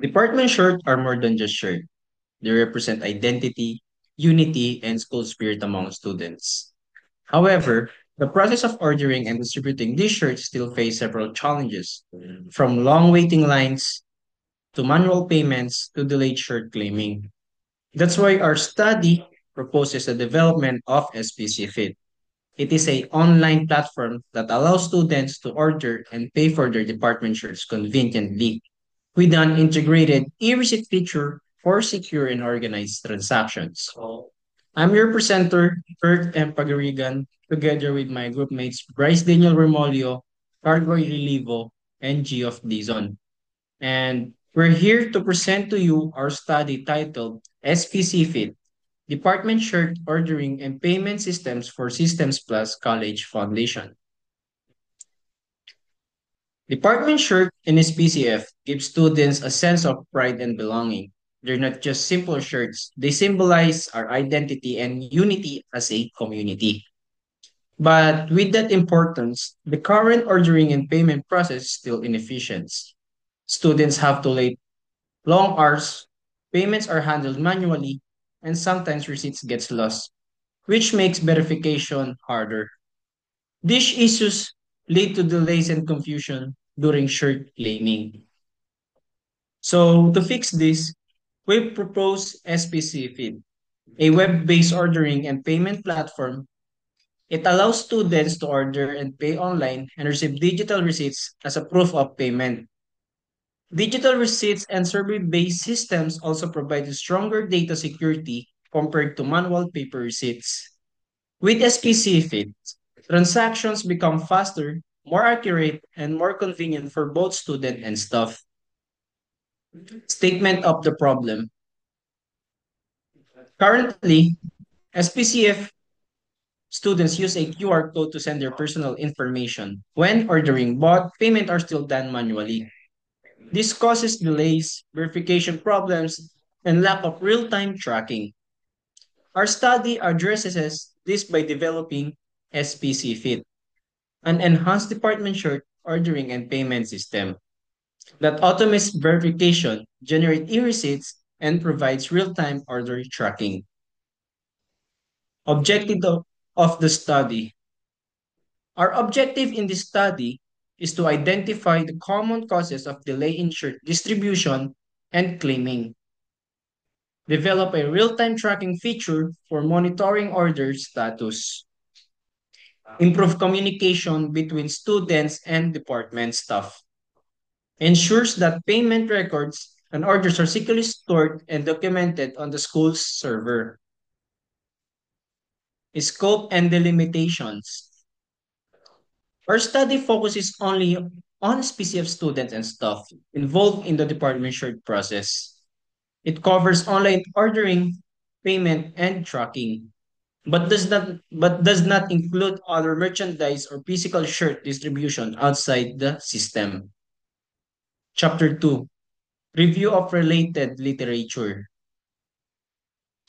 Department shirts are more than just shirt. They represent identity, unity, and school spirit among students. However, the process of ordering and distributing these shirts still face several challenges, from long waiting lines to manual payments to delayed shirt claiming. That's why our study proposes the development of SPC Fit. It is a online platform that allows students to order and pay for their department shirts conveniently with an integrated e-receipt feature for secure and organized transactions. I'm your presenter, Kurt M. Pagarigan, together with my group mates Bryce Daniel Remolio, Cargoy Relivo, and Geoff Dizon. And we're here to present to you our study titled SPC Fit, Department Shirt Ordering and Payment Systems for Systems Plus College Foundation. Department shirt in SPCF gives students a sense of pride and belonging. They're not just simple shirts, they symbolize our identity and unity as a community. But with that importance, the current ordering and payment process is still inefficient. Students have to wait long hours, payments are handled manually, and sometimes receipts gets lost, which makes verification harder. These issues lead to delays and confusion during shirt claiming. So to fix this, we propose SPC Feed, a web-based ordering and payment platform. It allows students to order and pay online and receive digital receipts as a proof of payment. Digital receipts and survey-based systems also provide stronger data security compared to manual paper receipts. With SPC Feed, transactions become faster, more accurate, and more convenient for both student and staff. Statement of the problem. Currently, SPCF students use a QR code to send their personal information. When ordering, but payment are still done manually. This causes delays, verification problems, and lack of real-time tracking. Our study addresses this by developing SPC Fit, an enhanced department short ordering and payment system that automates verification, generates e-receipts, and provides real-time order tracking. Objective of the study. Our objective in this study is to identify the common causes of delay in shirt distribution and claiming, develop a real-time tracking feature for monitoring order status, improve communication between students and department staff, ensures that payment records and orders are securely stored and documented on the school's server, scope and delimitations. Our study focuses only on specific students and staff involved in the department shared process. It covers online ordering, payment, and tracking, but does not include other merchandise or physical shirt distribution outside the system. Chapter 2. Review of related literature.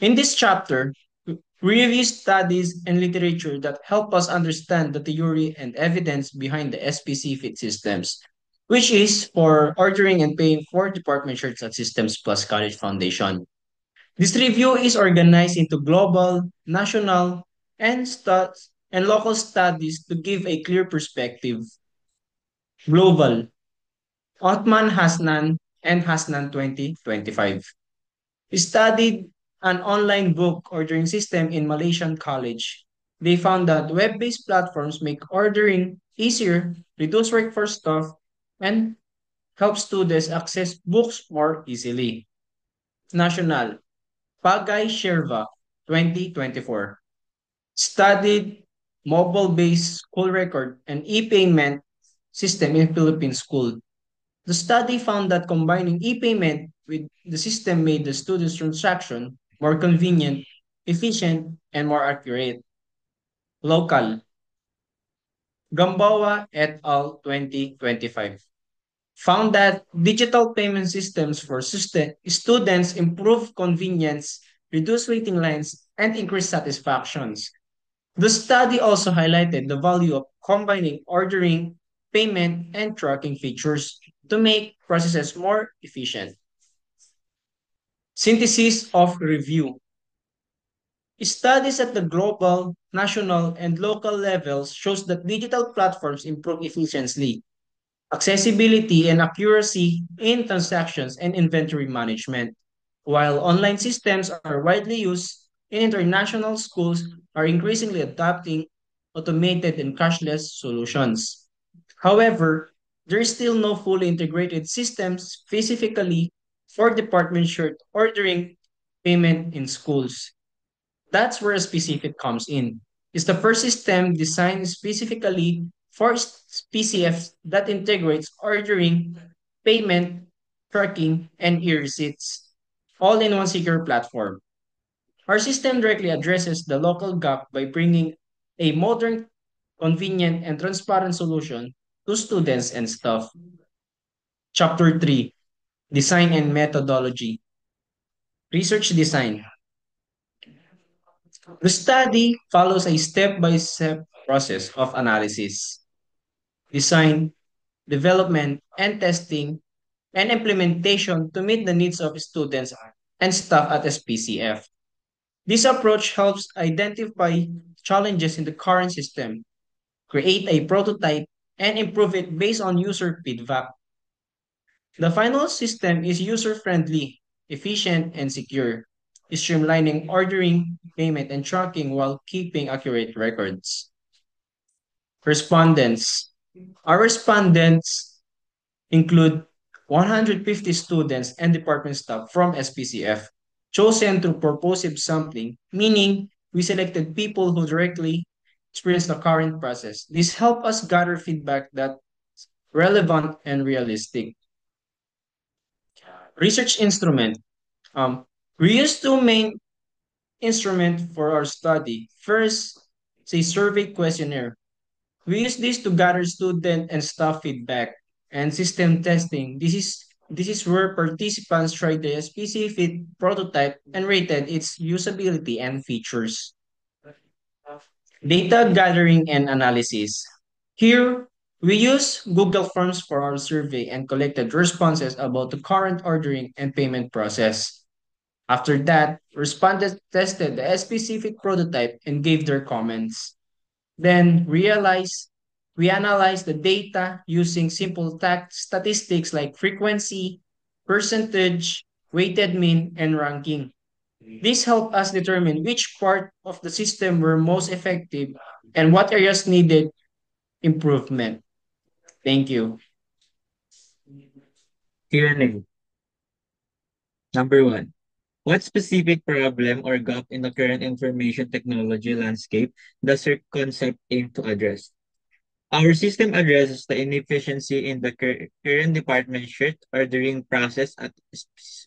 In this chapter, we review studies and literature that help us understand the theory and evidence behind the SPC fit systems, which is for ordering and paying for department shirts at Systems Plus College Foundation. This review is organized into global, national, and local studies to give a clear perspective. Global, Othman Hasnan and Hasnan 2025. We studied an online book ordering system in Malaysian college. They found that web-based platforms make ordering easier, reduce work for staff, and help students access books more easily. National, Pagay Sherva, 2024. Studied mobile-based school record and e-payment system in Philippine school. The study found that combining e-payment with the system made the student's transaction more convenient, efficient, and more accurate. Local, Gambawa et al. 2025 found that digital payment systems for students improve convenience, reduce waiting lines, and increase satisfactions. The study also highlighted the value of combining ordering, payment, and tracking features to make processes more efficient. Synthesis of review. Studies at the global, national, and local levels shows that digital platforms improve efficiency, accessibility, and accuracy in transactions and inventory management. While online systems are widely used, in international schools are increasingly adopting automated and cashless solutions. However, there is still no fully integrated system specifically for department shared ordering payment in schools. That's where a specific comes in. It's the first system designed specifically for PCF that integrates ordering, payment, tracking, and e-receipts, all in one secure platform. Our system directly addresses the local gap by bringing a modern, convenient, and transparent solution to students and staff. Chapter 3, Design and Methodology. Research Design. The study follows a step-by-step process of analysis, design, development, and testing, and implementation to meet the needs of students and staff at SPCF. This approach helps identify challenges in the current system, create a prototype, and improve it based on user feedback. The final system is user-friendly, efficient, and secure, streamlining ordering, payment, and tracking while keeping accurate records. Respondents. Our respondents include 150 students and department staff from SPCF, chosen through purposive sampling, meaning we selected people who directly experience the current process. This helped us gather feedback that's relevant and realistic. Research instrument. Um, we used two main instruments for our study. First, is a survey questionnaire. We use this to gather student and staff feedback and system testing. This is where participants tried the specific prototype and rated its usability and features. Data gathering and analysis. Here, we use Google Forms for our survey and collected responses about the current ordering and payment process. After that, respondents tested the specific prototype and gave their comments. Then we analyze the data using simple statistics like frequency, percentage, weighted mean, and ranking. This helped us determine which part of the system were most effective and what areas needed improvement. Thank you. Q&A. Number one. What specific problem or gap in the current information technology landscape does your concept aim to address? Our system addresses the inefficiency in the current department shirt ordering process at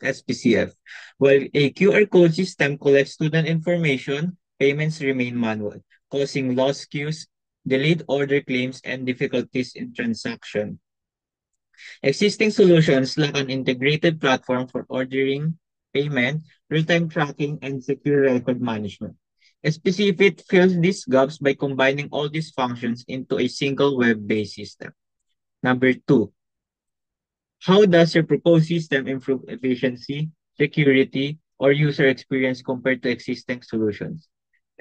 SPCF. While a QR code system collects student information, payments remain manual, causing lost queues, delayed order claims, and difficulties in transaction. Existing solutions lack an integrated platform for ordering, payment, real-time tracking, and secure record management. Specific fills these gaps by combining all these functions into a single web-based system. Number two, how does your proposed system improve efficiency, security, or user experience compared to existing solutions?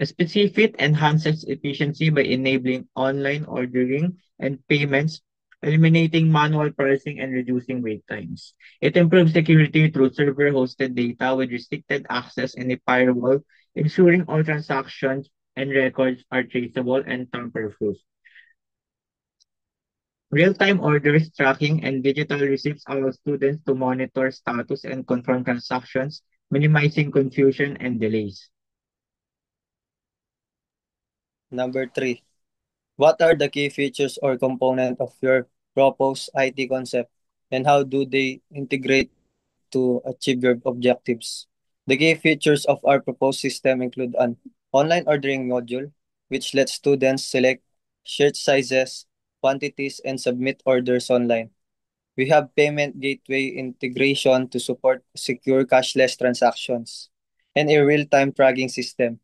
Specific enhances efficiency by enabling online ordering and payments, eliminating manual pricing and reducing wait times. It improves security through server-hosted data with restricted access and a firewall, ensuring all transactions and records are traceable and tamper-proof. Real-time orders tracking and digital receipts allow students to monitor status and confirm transactions, minimizing confusion and delays. Number 3. What are the key features or component of your proposed IT concept and how do they integrate to achieve your objectives? The key features of our proposed system include an online ordering module, which lets students select shirt sizes, quantities, and submit orders online. We have payment gateway integration to support secure cashless transactions and a real-time tracking system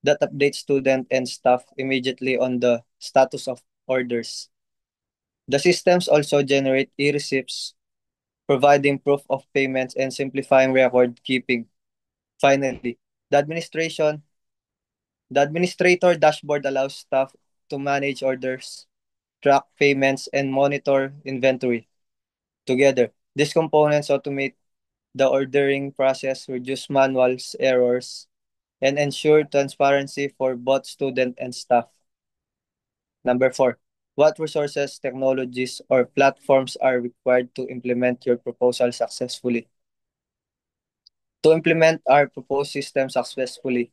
that updates student and staff immediately on the status of orders. The systems also generate e-receipts, providing proof of payments and simplifying record keeping. Finally, the administration the administrator dashboard allows staff to manage orders, track payments, and monitor inventory together. These components automate the ordering process, reduce manual errors, and ensure transparency for both student and staff. Number four, what resources, technologies, or platforms are required to implement your proposal successfully? To implement our proposed system successfully,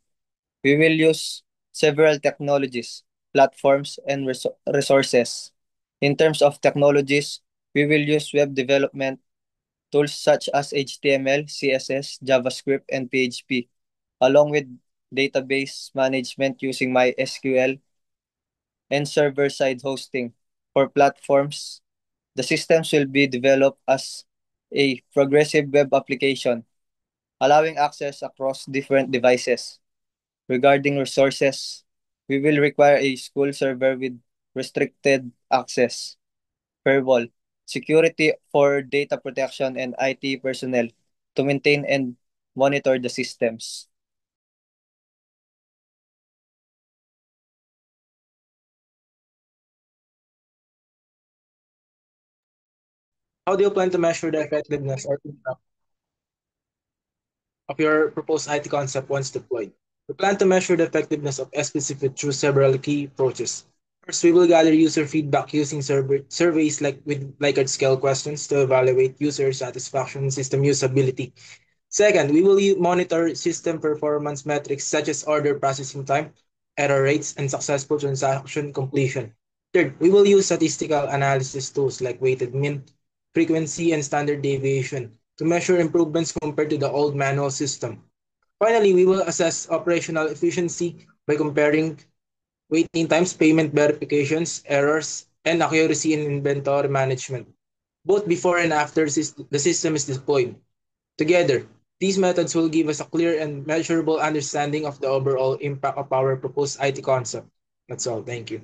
we will use several technologies, platforms, and resources. In terms of technologies, we will use web development tools such as HTML, CSS, JavaScript, and PHP, along with database management using MySQL and server-side hosting. For platforms, the systems will be developed as a progressive web application, allowing access across different devices. Regarding resources, we will require a school server with restricted access, firewall, security for data protection, and IT personnel to maintain and monitor the systems. How do you plan to measure the effectiveness or impact of your proposed IT concept once deployed? We plan to measure the effectiveness of SPCFIT through several key approaches. First, we will gather user feedback using surveys like with Likert scale questions to evaluate user satisfaction and system usability. Second, we will monitor system performance metrics such as order processing time, error rates, and successful transaction completion. Third, we will use statistical analysis tools like weighted mean, frequency, and standard deviation to measure improvements compared to the old manual system. Finally, we will assess operational efficiency by comparing waiting times, payment verifications, errors, and accuracy in inventory management, both before and after the system is deployed. Together, these methods will give us a clear and measurable understanding of the overall impact of our proposed IT concept. That's all. Thank you.